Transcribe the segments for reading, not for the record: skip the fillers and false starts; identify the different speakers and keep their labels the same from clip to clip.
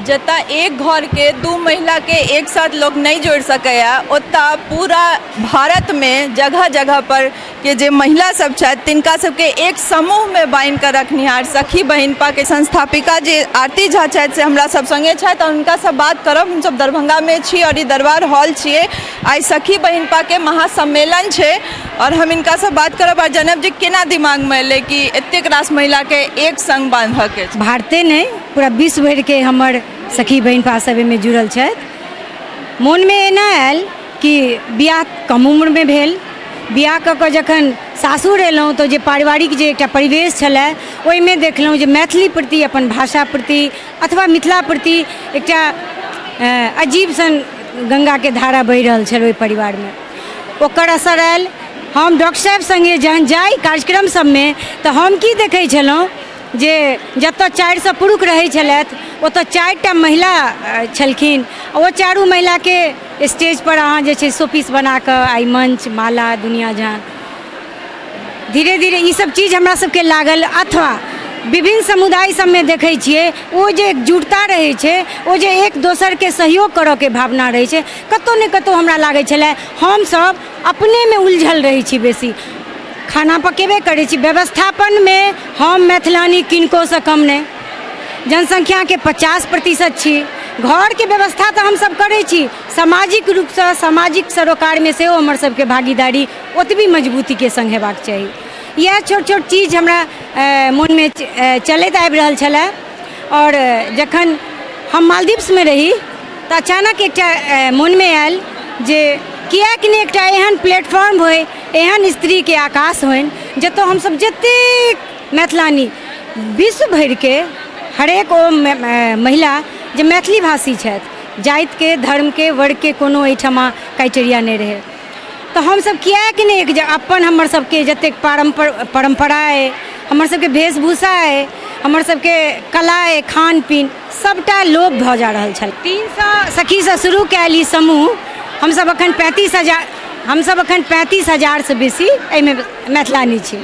Speaker 1: जता एक घर के दू महिला के एक साथ लोग नहीं जोड़ सकेया ओता पूरा भारत में जगह जगह पर के जे महिला सब छथि तिनका सबके एक समूह में बांध कर रखनिहार सखी बहिनपा के संस्थापिका जे आरती झा छथि से हमरा सब संगे छथि और उनका सब बात करब। हम सब दरभंगा में छी और ई दरबार हॉल छिए। आई सखी बहिनपा के महासम्मेलन छे और हम इनका सब बात करब और जनब जी केना दिमाग में एले कि एतेक रास महिला के एक संग बांधऽ के छै।
Speaker 2: भारते नहीं पूरा विश्व भर के हमर सखी बहिनपा सब में जुड़ल छथि। मन में एना आयल कि बियाह कम उम्र में भेल, बियाह कऽ कऽ जखन सासुर एलहुँ तो जे पारिवारिक जे एकटा परिवेश छलै ओहिमे देखलहुँ जे मैथिली प्रति अपन भाषा प्रति अथवा मिथिला प्रति एकटा अजीब सन गंगा के धारा बहि रहल छल ओहि परिवार में। ओकर असर आयल। हम डॉक्टर साहब संगे जहन जाई कार्यक्रम सब में तो हम की देखै छलहुँ जे जतऽ 400 पुरुष रहै छलथि ओतऽ 4टा महिला छलखिन। ओ चारू महिला के स्टेज पर अहाँ जे छै शोपीस बना कऽ आई मंच माला दुनिया जहान धीरे धीरे ई सब चीज हमरा सबके लागल। अथवा विभिन्न समुदाय सब में देखै छियै ओ जे एकजुटता रहै छै ओ जे एक दोसर के सहयोग करऽ के भावना रहै छै कतौ ने कतौ हमरा लागै छलै हम सब अपने में उलझल रहै छी। बेसी खाना पकेबे करै छी, व्यवस्थापन में हम मैथिलानी किनको से कम नहीं, जनसंख्या के 50% छी। घर के व्यवस्था तो हम सब करै छी, सामाजिक रूप से सामाजिक सरोकार में से हमर सबके भागीदारी ओतबी मजबूती के संग हेबाक चाही। यह छोट छोट चीज हमरा मन में चलैत आबि रहल छलै। और जखन हम मालदीव्स में रही तो अचानक एकटा मन में आयल जे किएक नहीं एकटा एहन प्लेटफॉर्म होय, एहन स्त्री के आकाश होइन जतऽ हम सब जतेक मैथिलानी विश्व भर के हरेक ओ महिला जे मैथिली भाषी छथि, जाति के धर्म के वर्ग के कोनो एहिठमा क्राइटेरिया नहीं रहे तो हम सब किएक नहीं एक अपन हमर सबके जतेक परंपरा है, हमर सबके वेशभूषा है, हमर सबके कला है, खान पीन सबटा लोप भऽ जा रहल छल। 300 सखी से शुरू कयल ई समूह हम सब अखन 35,000 से बेसी एहिमे मैथिलानी छी।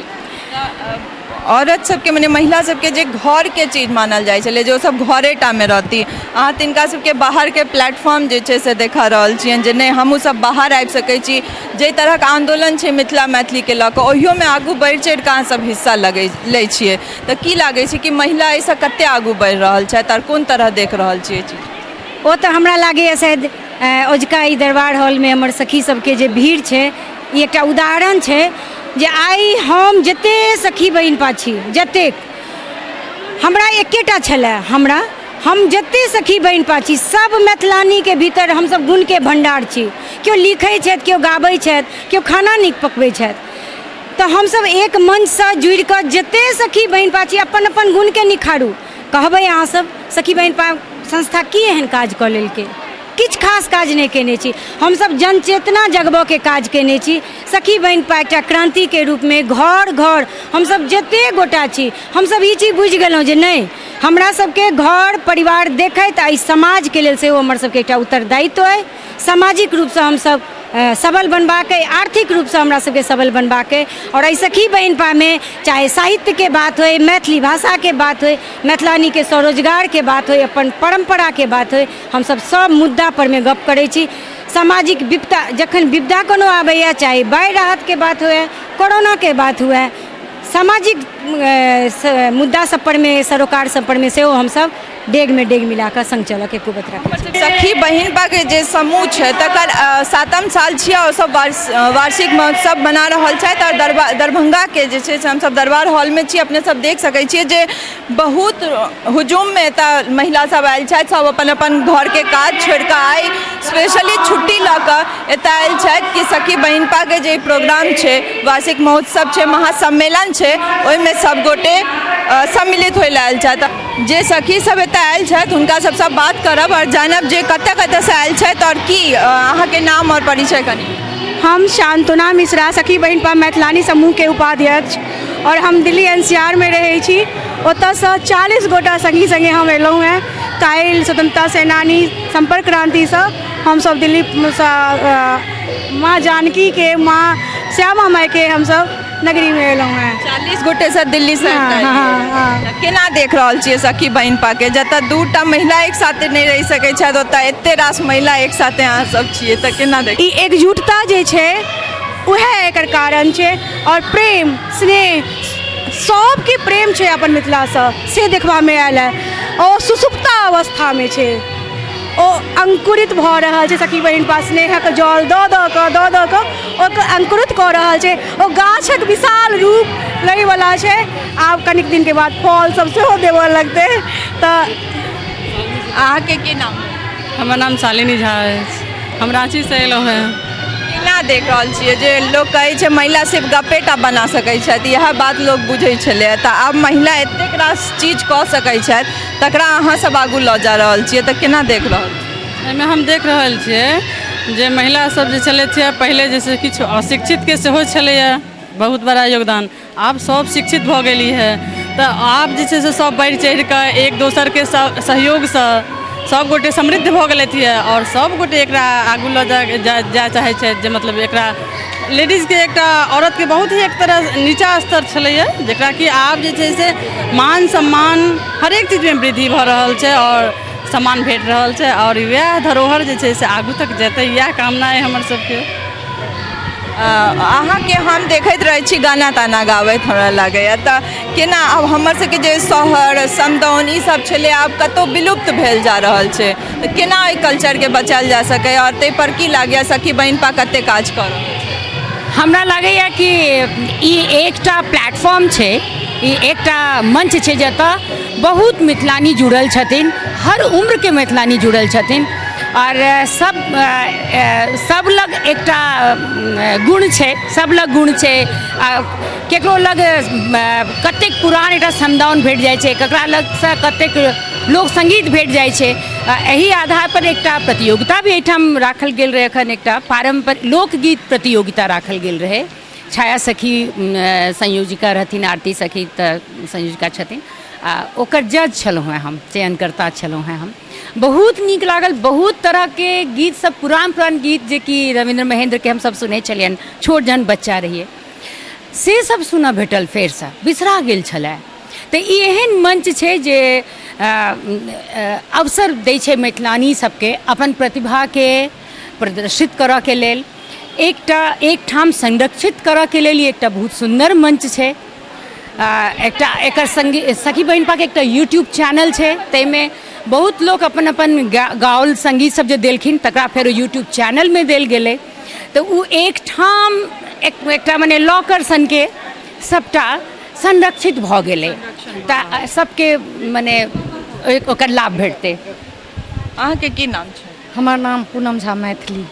Speaker 1: औरत सबके मने महिला सबके जे घर के चीज मानल जाइ छलै जो सब घरेटा में रहती अहाँ तिनका सबके बाहर के प्लेटफॉर्म जे छै से देखा रहल छियनि जे नहीं हमहूँ सब बाहर आबि सकै छी। जे तरह के आंदोलन छै मिथिला मैथिली के लऽ कऽ ओहियो में आगू बढ़ि चढ़ि कऽ अहाँ सब हिस्सा लै छियै तऽ की लागै छै कि महिला एहिसँ कते आगू बढ़ि रहल छथि और कोन तरह देख रहल छियै चीज?
Speaker 2: ओ तऽ हमरा लागैए शायद ओजका ई दरबार हॉल में हमर सखी सबके जे भीड़ छै ई एकटा उदाहरण छै जे आई हम जते सखी बहिनपा छी जतेक हमरा एकेटा छलै हम जते सखी बहिनपा छी सब मैथिलानी के भीतर हम सब गुण के भंडार छी। केओ लिखै छथि, केओ गाबै छथि, केओ खाना नीक पकबै छथि तऽ हम सब एक मंच से जुड़ि कऽ जते सखी बहिनपा छी अपन अपन गुण के निखारू। कहबै अहाँ सब सखी बहिनपा संस्था की एहन काज कऽ लेलकै? किछ खास काज नहीं केने छी। हम सब जनचेतना जगबऽ के काज केने छी। सखी बहिनपा एकटा क्रांति के रूप में घर घर हम सब जते गोटा छी हम सब ई चीज बुझि गेलहुँ जे नहीं हमरा सबके घर परिवार देखैत आई समाज के लेल सेहो हमर सबके एकटा उत्तरदायित्व है। सामाजिक रूप से हम सब सबल बनबाके, आर्थिक रूप से हमरा सबके सबल बनबाके और एहि सखी बहिनपा में चाहे साहित्य के बात होय, मैथिली भाषा के बात होय, मैथिलानी के स्वरोजगार के बात होय, अपन परंपरा के बात होय, हम सब मुद्दा पर में गप करै छी। सामाजिक विपदा जखन विपदा कोनो आबैया चाहे बाढ़ि राहत के बात हुए, कोरोना के बात हुए, सामाजिक मुद्दा सब पर में सरोकार सब पर में से हम सब डेग में डेग मिलाकर संग चल के कुबत रखै।
Speaker 1: सखी बहिनपा के जे समूह छै तकर 7म साल छियै और सब वार्षिक महोत्सव बना रहल छथि और दरभंगा के जे छै से हम सब दरबार हॉल में छी। अपने सब देख सकै छियै जे बहुत हुजूम में एतऽ महिला सब आयल छथि, सब अपन अपन घर के काज छोड़ि कऽ आइ स्पेशली छुट्टी लऽ कऽ एतऽ आयल छथि कि सखी बहिनपा के जे प्रोग्राम छै, वार्षिक महोत्सव छै, महासम्मेलन छै, ओहिमे सब गोटे सम्मिलित होइ लए आयल छथि। जे सखी सब एतऽ आयल छथि हुनका सबसँ बात करब और जानब जे कतऽ कतऽ से आयल छथि और की अहाँके नाम और परिचय कनी।
Speaker 3: हम शांतना मिश्रा सखी बहिनपा मैथिलानी समूह के उपाध्यक्ष और हम दिल्ली NCR में रहै छी। ओतऽसँ 40 गोटा सखी संगे हम एलहुँ हैं। काल्हि स्वतंत्रता सेनानी संपर्क क्रांति से हम सब दिल्ली माँ जानकी के, माँ श्यामा माई के हम सब नगरी में एलहुँ हैं।
Speaker 1: 40 गोटे से दिल्ली से
Speaker 3: हाँ, हाँ, हाँ।
Speaker 1: केना देख रहल छियै सखी बहिन पाके जतऽ 2टा महिला एक साथे नहीं रह सकै छथि ओतऽ एते रास महिला एक साथे अहाँ सब छियै तऽ केना देख
Speaker 3: ई एकजुटता जे छै उएह एकर कारण छै और प्रेम स्नेह सबके प्रेम छै अपन मिथिलासँ से देखबामे आयल है और सुसुप्ता अवस्थामे छै ओ अंकुरित भऽ रहल छै सखी बहिन पास स्नेहक जल दऽ कऽ ओकर अंकुरित कऽ रहल छै ओ गाछक विशाल रूप लैवला छै आब कनिक दिनके बाद फल सब सेहो देबऽ लगतै तऽ
Speaker 1: अहाँके की नाम
Speaker 4: हमर नाम शालिनी झा अछि हम रांची से एलहुँ हैं।
Speaker 1: केना देख रहल छियै जे लोग कहै छै महिला सिर्फ गपेटा बना सकैत छथि इएह बात लोग बुझै छलै तऽ आब महिला एतेक रास चीज कऽ सकैत छथि तकरा अहाँ सब आगू लऽ जा रहल छियै तऽ केना देख रहल छियै?
Speaker 4: एहिमे हम देख रहल छियै जे महिला सब जे छलै पहिले जैसे किछु अशिक्षितके सेहो छलैए बहुत बड़ा योगदान आब सब शिक्षित भऽ गेली है तऽ आब जे छै से सब बढ़ि चढ़ि कऽ एक दोसरके सहयोगसँ सब गोटे समृद्ध भऽ गेलथि है और सब गोटे एकरा आगू लऽ जा चाहै छै जे मतलब एकरा लेडीजके एकटा औरतके बहुत ही एक तरह नीचा स्तर छलैए जकरा कि आब जे छै से मान सम्मान हरेक चीजमे वृद्धि भऽ रहल छै और सम्मान भेट रहल छै और वएह धरोहर जे छै से आगू तक जेतै इएह कामना है हमर सबके।
Speaker 1: अहाँके हम देखैत रहै छी गाना ताना गाबैत हमरा लागैए तऽ केना आब हमर सबके जे सोहर समदाउन ई सब छलै आब कतहु विलुप्त भेल जा रहल छै तऽ केना एहि कल्चरके बचायल जा सकै और ताहि पर की लागैए सखी बहिन पा कते काज कऽ रहल छै?
Speaker 5: हमरा लगैए कि ई एकटा प्लेटफॉर्म छै ई एकटा मंच छै जतऽ बहुत मिथिलानी जुड़ल छथिन हर उम्रके मिथिलानी जुड़ल छथिन और सब लग एकटा गुण छै सब लग गुण छै केकरो लग कतेक पुरान एकटा समदाउन भेट जाइ छै ककरा लगसँ कतेक लोक संगीत भेट जाइ छै एही आधार पर एकटा प्रतियोगिता भी एहिठाम राखल गेल रहै एखन एकटा पारंपरिक लोकगीत प्रतियोगिता राखल गेल रहै छाया सखी संयोजिका रहथिन आरती सखी तऽ संयोजिका छथिन ओकर जज छलहुँ हैं हम चयनकर्ता छलहुँ हैं हम बहुत नीक लागल बहुत तरहके गीत सब पुरान गीत जे कि रविन्द्र महेंद्रके हम सब सुनै छलियनि छोट जहन बच्चा रहिए से सब सुनऽ भेटल फेरसँ बिसरा गेल छलै तऽ ई एहन मंच छै जे अवसर दै छै मैथिलानी सबके अपन प्रतिभाके प्रदर्शित करऽके लेल एकठाम संरक्षित करऽके लेल ई एकटा बहुत सुन्दर मंच छै एकटा एकर सखी बहिन पाके एकटा यूट्यूब चैनल छै ताहिमे बहुत लोग अपन गाओल संगीत सब जे देलखिन तकरा फेर यूट्यूब चैनलमे देल गेलै तऽ ओ एकटा मने लॉकर सनके सबटा संरक्षित भऽ गेलै तऽ सबके मने ओकर लाभ भेटतै।
Speaker 1: अहाँके की नाम छै?
Speaker 2: हमर नाम पूनम झा मैथिली।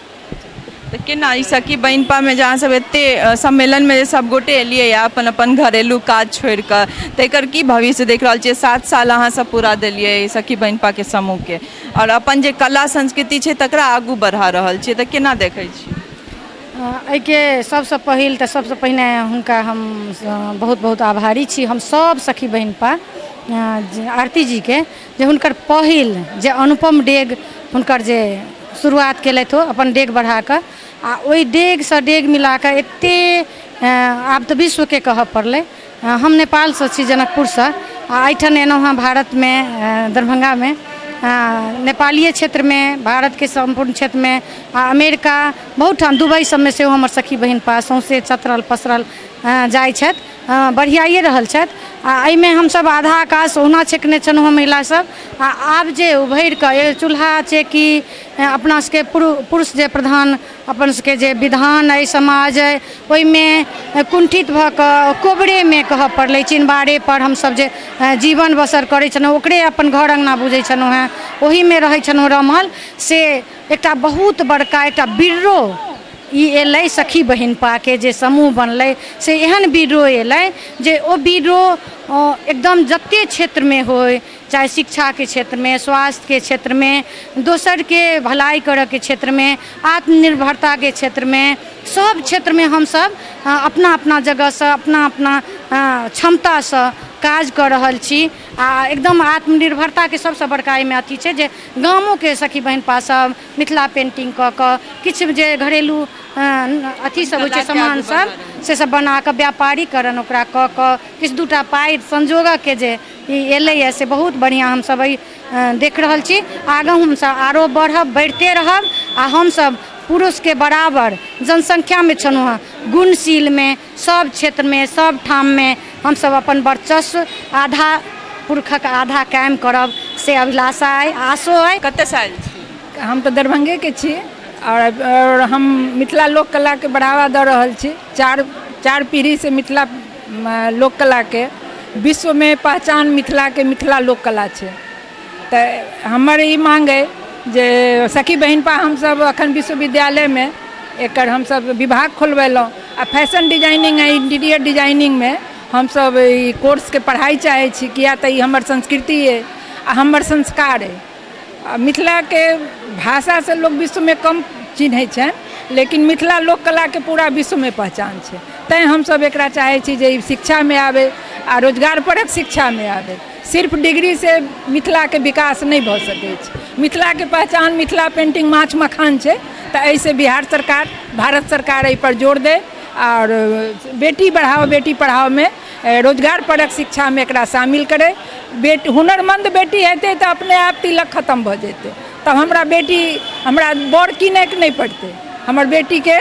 Speaker 1: तऽ केना ई सखी बहिन पामे जे अहाँ सब एते सम्मेलनमे जे सब गोटे एलियै अपन अपन घरेलू काज छोड़ि कऽ तऽ एकर की भविष्य देख रहल छियै 7 साल अहाँ सब पूरा देलियै सखी बहिन पाके समूहके और अपन जे कला संस्कृति छै तकरा आगू बढ़ा रहल छियै तऽ केना देखै छी?
Speaker 2: एहिके सबसँ पहिने हुनका हम बहुत बहुत आभारी छी हम सब सखी बहिन पा आरती जीके जे हुनकर पहिल जे अनुपम डेग हुनकर जे शुरुआत केलथि हो अपन डेग बढ़ा कऽ आ ओहि डेगसँ डेग मिला कऽ एतेक आब तऽ विश्वके कहऽ पड़लै हम नेपालसँ छी जनकपुरसँ आ एहिठाम एलहुँ हँ भारतमे दरभंगामे नेपालीय क्षेत्रमे भारतके सम्पूर्ण क्षेत्रमे आ अमेरिका बहुत ठाम दुबई सबमे सेहो हमर सखी बहिन पा सौँसे चतरल पसरल जाइ छथि बढ़ियाइए रहल छथि आ एहिमे हमसब आधा आकाश ओहुना छेकने छलहुँ हँ महिला सब आ आब जे उभरि कऽ चूल्हा चेकी अपना सबके पुरुष जे प्रधान अपन सबके जे विधान अइ समाज अइ ओहिमे कुंठित भऽ कऽ कोबरेमे कहऽ पड़लै चिनबारे पर हमसब जे जीवन बसर करै छलहुँ ओकरे अपन घर अङ्गना बुझै छलहुँ हैं ओहीमे रहै छलहुँ रमल से एकटा बहुत बड़का एकटा बिर्रो ई एलै सखी बहिन पाके जे समूह बनलै से एहन बिर्रो एलै जे ओ बिर्रो एकदम जते क्षेत्रमे होय चाहे शिक्षाके क्षेत्रमे स्वास्थ्यके क्षेत्रमे दोसरके भलाई करऽके क्षेत्रमे आत्मनिर्भरताके क्षेत्रमे सब क्षेत्रमे हमसब अपना अपना जगहसँ अपना अपना क्षमतासँ काज कऽ रहल छी आ एकदम आत्मनिर्भरताके सबसँ बड़का एहिमे अथी छै जे गामोके सखी बहिन पा सब मिथिला पेंटिंग कऽ कऽ किछु जे घरेलू अथी सब होइ छै सामान सब से सब बना कऽ व्यापारीकरण ओकरा कऽ कऽ किछु दूटा पाइ संजोगके जे ई एलैए से बहुत बढ़िआँ हमसब देख रहल छी। आगाँ हमसब आरो बढ़ब, बढ़ते रहब आ हमसब पुरुषके बराबर जनसंख्यामे छलहुँ हँ, गुणशीलमे सब क्षेत्रमे सब ठाममे हमसब अपन वर्चस्व आधा पुरखक आधा कायम करब से अभिलाषा अइ, आशो अइ।
Speaker 1: कते साल छी?
Speaker 6: हम तो दरभंगे के छी और हम मिथिला लोक कला के बढ़ावा दऽ रहल छी। चार पीढ़ी से मिथिला लोक कला के विश्व में पहचान मिथिला के मिथिला लोक कला छै। तो हमर ई मांग है जे सखी बहिनपा हमसब अखन विश्वविद्यालय में एकर हमसब विभाग खोलबेलहुँ आ फैशन डिजाइनिंग आ इंटीरियर डिजाइनिंग में हमसब ई कोर्स के पढ़ाई चाहे छी, किया तऽ ई हमर संस्कृति है आ हमर संस्कार है। मिथिला के भाषा से लोग विश्व में कम चिन्है छै, लेकिन मिथिला लोक कला के पूरा विश्व में पहचान छै। तैं हमसब एकरा चाहे छी जे शिक्षा में आवे आ रोजगार परक शिक्षा में आवे। सिर्फ डिग्री से मिथिला के विकास नहीं भऽ सकै छै। मिथिला के पहचान मिथिला पेंटिंग माछ मखान छै, तऽ ऐसे बिहार सरकार भारत सरकार एहि पर जोर दे और बेटी बढ़ाओ बेटी पढ़ाओ में रोजगार परक शिक्षा में एकरा शामिल करे। हुनरमंद बेटी हेतै तऽ अपने आप तिलक खत्म भऽ जेतै। तब हमरा बर किनैके नहीं पड़तै, हमर बेटी के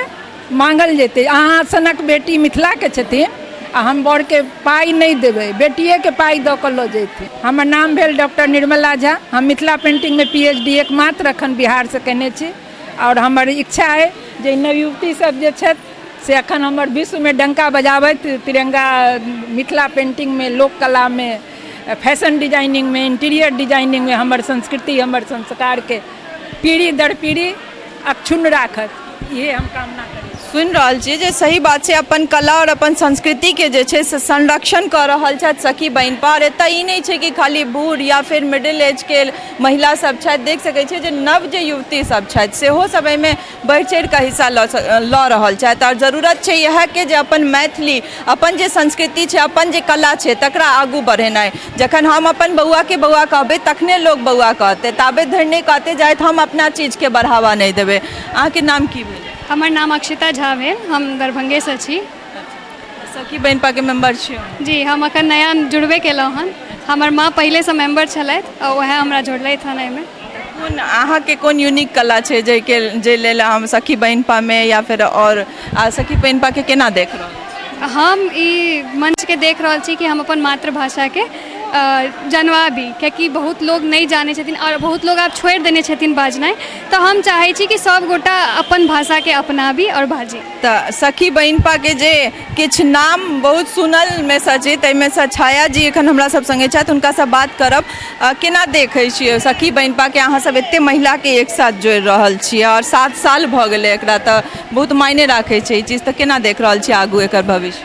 Speaker 6: मांगल जेतै। अहाँ सनक बेटी मिथिला के छथिन आ हम बर के पाई नहीं देबै, बेटिए के पाई दऽ कऽ लऽ जेतै। हमर नाम भेल डॉक्टर निर्मला झा। हम मिथिला पेंटिंग में PhD एकमात्र अखन बिहार से केने छी और हमर इच्छा है जे नवयुवती सब जे छथि से अखन हमर विश्व में डंका बजाबैत तिरंगा मिथिला पेंटिंग में, लोक कला में, फैशन डिजाइनिंग में, इंटीरियर डिजाइनिंग में हमर संस्कृति हमर संस्कार के पीढ़ी दर पीढ़ी अक्षुण्ण राखत, ये हम कामना करी।
Speaker 1: सुनि रहल छी जे सही बात छै, अपन कला और अपन संस्कृति के जे छै से संरक्षण कर रहल छथि सखी बहिनपा। और एतऽ ई नहीं छै कि खाली बूढ़ या फिर मिडिल एज के महिला सब छथि, देख सकै छियै जे नव जे युवती सब छथि सेहो सब एहिमे बढ़ि चढ़ि कऽ हिस्सा लऽ रहल छथि। और जरूरत छै यह के जे अपन मैथिली, अपन जे संस्कृति छै, अपन जे कला छै तकरा आगू बढ़ेनाइ। जखन हम अपन बौआ के बौआ कहबै तखने लोग बौआ कहतै, ताबे धरि नहीं कहते जाए हम अपना चीज के बढ़ावा नहीं देबै। अहाँके नाम की भेल?
Speaker 7: हमर नाम अक्षिता झा भेल, हम दरभंगे से छी।
Speaker 1: सखी बहिनपा के मेंबर छियै?
Speaker 7: जी, हम अखन नया जुड़बे केलहुँ हन। हमर माँ पहले से मेंबर छलथि और वह हमरा जोड़लथि हन एहिमे।
Speaker 1: कोन अहाँके कोन यूनिक कला छै जे लेल हम सखी बहिनपा में या फिर और सखी बहिनपा के केना देख रहल?
Speaker 7: हम ई मंच के देख रहल छी कि हम अपन मातृभाषा के जनवाबी, कियाकि बहुत लोग नहीं जाने छथिन और बहुत लोग आब छोड़ि देने छथिन बाजनाइ। तो हम चाहे छी कि सब गोटा अपन भाषा के अपनाबी और बाजी। तो
Speaker 1: सखी बहिनपा के जे किछु नाम बहुत सुनल में से छै, ताहिमे से छाया जी एखन हमरा सब संगे छथि, हुनका से बात करब। केना देखै छियै सखी बहिनपा के? अहाँ सब एते महिला के एक साथ जोड़ि रहल छियै और 7 साल भऽ गेलै एकरा, तऽ बहुत मायने राखै छै ई चीज। तऽ केना देख रहल छियै आगू एकर भविष्य?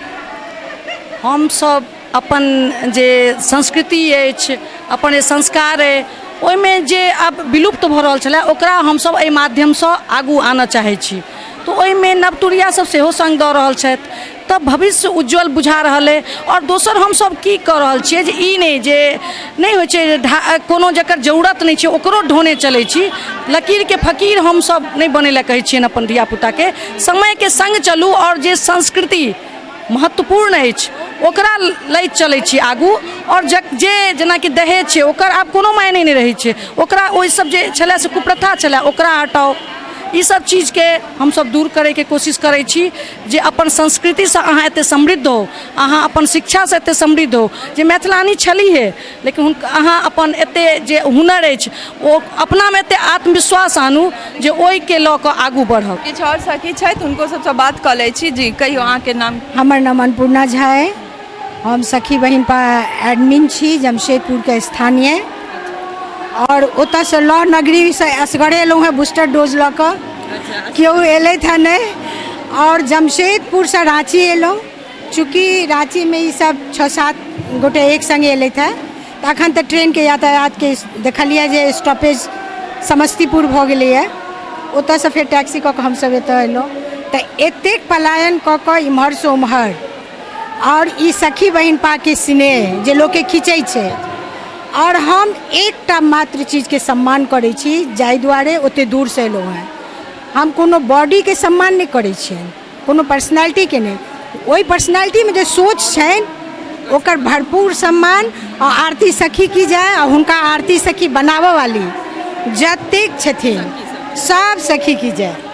Speaker 8: हम सब अपन जे संस्कृति अछि, अपन जे संस्कार अइ, ओहिमे जे आब विलुप्त भऽ रहल छलै ओकरा हमसब एहि माध्यमसँ आगू आनऽ चाहै छी। तो ओहिमे नवतुरिया सब सेहो संग दऽ रहल छथि, तऽ भविष्य उज्जवल बुझा रहल अइ। और दोसर हमसब की कऽ रहल छियै जे ई नहि जे नहि होइ छै कोनो जकर जरूरत नहि छै ओकरो ढोने चलै छी। लकीरके फकीर हमसब नहि बनै लए कहै छियनि अपन धियापुताके। समयके संग चलू और जे संस्कृति महत्वपूर्ण अछि ओकरा लैत चलै छी आगू। और जे जेनाकि दहेज छै ओकर आब कोनो मायने नहीं रहै छै, ओकरा ओहि सब जे छलै से कुप्रथा छलै ओकरा हटाओ। ई सब चीज के हम सब दूर करे के कोशिश करै छी जे अपन संस्कृति से अहाँ एते समृद्ध हो, अहाँ अपन शिक्षा से एते समृद्ध हो। जे मैथिलानी छली है लेकिन अहाँ अपन एते जे हुनर अछि ओ अपना में एते आत्मविश्वास आनू जे ओहि के लऽ कऽ आगू बढ़ब।
Speaker 1: किछु और सखी छथि, हुनको सबसँ बात कऽ लै छी। जी कहियो अहाँके नाम?
Speaker 2: हमर नाम अन्नपूर्णा झा है, हम सखी बहिनपा एडमिन छी जमशेदपुर के स्थानीय। और ओतऽ से लॉ नगरी से असगरे एलहुँ हैं बूस्टर डोज लऽ कऽ, केओ एलथि हँ नहि। और जमशेदपुर से रांची एलहुँ, चूँकि रांची में ई सब 6-7 गोटे एक संगे एलथि हैं। तऽ अखन तऽ ट्रेन के यातायात के देखलिए जे स्टॉपेज समस्तीपुर भऽ गेलैए, ओतऽ से फेर टैक्सी कऽ कऽ हमसब एतऽ एलहुँ। तऽ एतेक पलायन कऽ कऽ इम्हर से उम्हर, और ई सखी बहिनपा के स्नेह जे लोग के खींचै छै। और हम एकटा मात्र चीज के सम्मान करै छी, जाहि दुआरे ओते दूर से एलहुँ हैं। हम कोनो बॉडी के सम्मान नहीं करै छियनि, कोनो पर्सनैलिटी के नहीं, ओहि पर्सनैलिटीमे जे सोच छनि ओकर भरपूर सम्मान और आरती सखी की जाए और हुनका आरती सखी बनाबऽ वाली जतेक छथिन सब सखी की जाए।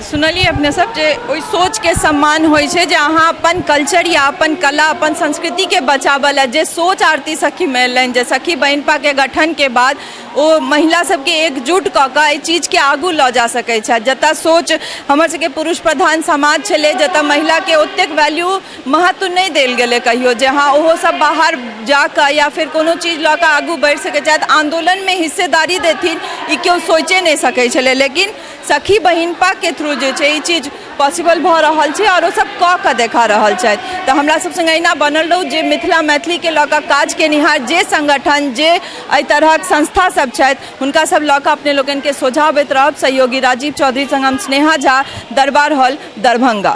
Speaker 1: सुनलिए अपने सब जे ओहि सोच के सम्मान होइ छै जे अहाँ अपन कल्चर या अपन कला अपन संस्कृति के बचाबऽ लए जे सोच आरती सखी मिललनि जे सखी बहिनपा के गठन के बाद ओ महिला सबके एकजुट कऽ कऽ एहि चीज के आगू लऽ जा सकै छथि। जतऽ सोच हमर सबके पुरुष प्रधान समाज छलै जतऽ महिला के ओतेक वैल्यू महत्व नहि देल गेलै कहियो जे हाँ ओहो सब बाहर जाकऽ या फिर कोनो चीज लऽ कऽ आगू बढ़ि सकै छथि आंदोलन में हिस्सेदारी देथिन ई केओ सोचे नहि सकै छलै। लेकिन सखी बहिनपा के थ्रू जे छै ई चीज पॉसिबल भऽ रहल छै और ओ सब कऽ कऽ देखा रहल छथि। तऽ हमरा सब संग अहिना बनल रहू जे मिथिला मैथिली के लऽ कऽ काज केनिहार जे संगठन जे एहि तरहक संस्था सब छथि हुनका सब लऽ कऽ अपने लोकनि के सोझा अबैत रहब। सहयोगी राजीव चौधरी संग हम स्नेहा झा, दरबार हॉल, दरभंगा।